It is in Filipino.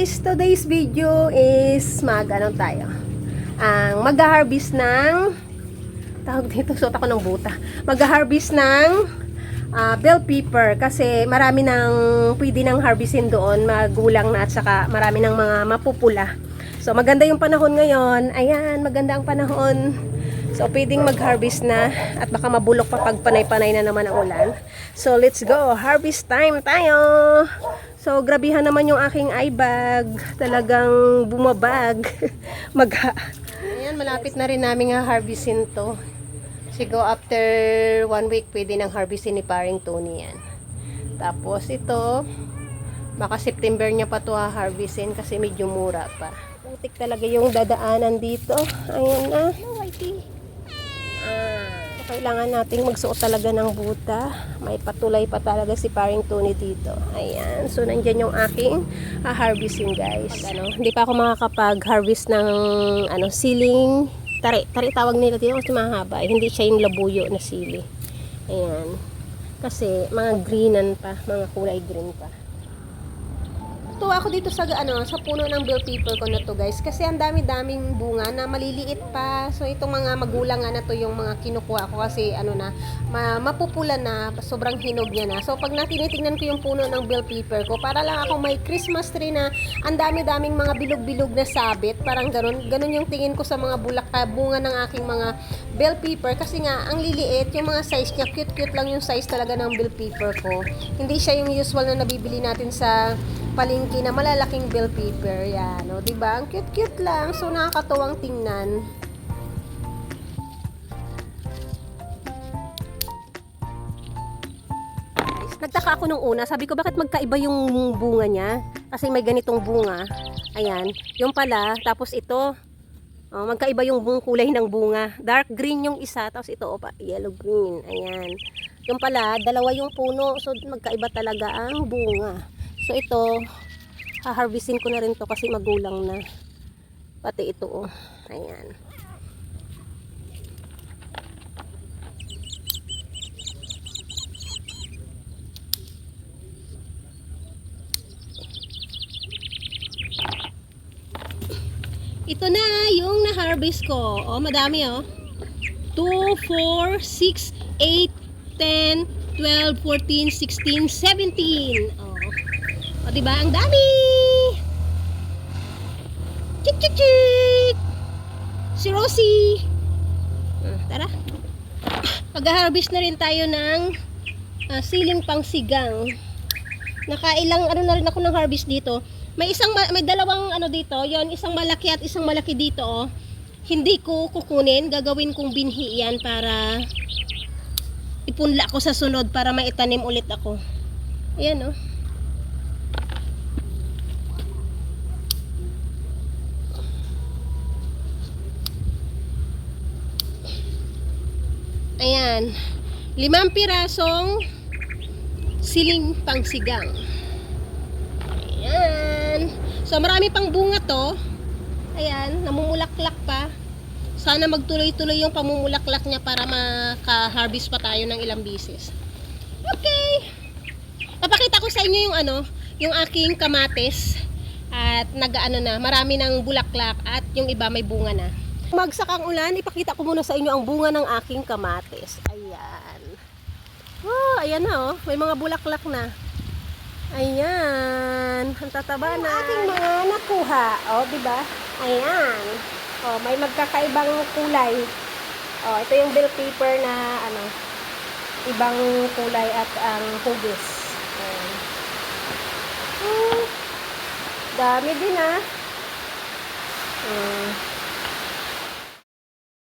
guys, today's video is mag-harvest ng tawag dito, suot ako ng buta. Mag-harvest ng bell pepper kasi marami nang pwede nang harvestin doon, magulang na at saka marami nang mga mapupula. So maganda yung panahon ngayon. Ayan, maganda ang panahon. So pwedeng mag-harvest na at baka mabulok pa pag panay-panay na naman ang ulan. So let's go, harvest time tayo. So grabihan naman yung aking eye bag. Talagang bumabag. Ayan, malapit na rin namin harvestin to. Siguro after 1 week pwede nang harvestin ni paring Tony yan. Tapos ito, baka September niya pa to harvestin kasi medyo mura pa. Putik talaga yung dadaanan dito. Ayan na. Kailangan nating magsuot talaga ng buta. May patulay pa talaga si paring Tony dito. Ayan. So, nandyan yung aking harvesting, guys. Hindi pa ako makakapag-harvest ng siling. Tari tawag nila dito kasi mahaba. Hindi siya yung labuyo na sili. Ayan. Kasi mga greenan pa. Mga kulay green pa. Tuwa ako dito sa puno ng bell pepper ko na to, guys, kasi ang dami-daming bunga na maliliit pa. So itong mga magulang na to yung mga kinukuha ko kasi mapupula na, sobrang hinog niya na. So pag tinitingnan ko yung puno ng bell pepper ko, para lang ako may Christmas tree na ang dami-daming mga bilog-bilog na sabit, parang ganun yung tingin ko sa mga bunga ng aking mga bell pepper kasi nga ang liliit, yung mga size niya, cute lang yung size talaga ng bell pepper ko. Hindi siya yung usual na nabibili natin sa palengke na malalaking bell pepper. Yan, o, diba? Ang cute lang. So, nakakatuwang tingnan. Nagtaka ako nung una. Sabi ko, bakit magkaiba yung bunga niya? Kasi may ganitong bunga. Ayan. Yung pala, tapos ito, magkaiba yung kulay ng bunga. Dark green yung isa, tapos ito, yellow green. Ayan. Yung pala, dalawa yung puno. So, magkaiba talaga ang bunga. So ito, harvestin ko na rin to kasi magulang na. Pati ito, oh. Ayan. Ito na yung na-harvest ko. Oh, madami, oh. 2, 4, 6, 8, 10, 12, 14, 16, 17. Oh. O, diba? Ang dami! Chik! Si Rosie! Tara! Pag-harvest na rin tayo ng siling pangsigang. Nakailang na rin ako ng harvest dito. May dalawang dito. Yon, isang malaki at isang malaki dito, oh. Hindi ko kukunin. Gagawin kong binhi yan para ipunla ko sa sunod para maitanim ulit ako. Ayan, oh. Ayan, 5 pirasong siling pangsigang. Ayan. So marami pang bunga to. Ayan, namumulaklak pa. Sana magtuloy-tuloy yung pamumulaklak niya para maka-harvest pa tayo ng ilang bisis. Okay. Papakita ko sa inyo yung aking kamatis at marami ng bulaklak at yung iba may bunga na. Magsak ang ulan, ipakita ko muna sa inyo ang bunga ng aking kamatis. Ayan. Oh, ayan na, oh. May mga bulaklak na. Ayan. Ang tataba na. Aking mga nakuha. Oh, diba? Ayan. Oh, may magkakaibang kulay. Oh, ito yung bell pepper na ibang kulay at ang hugis. Ayan. Dami din, ah.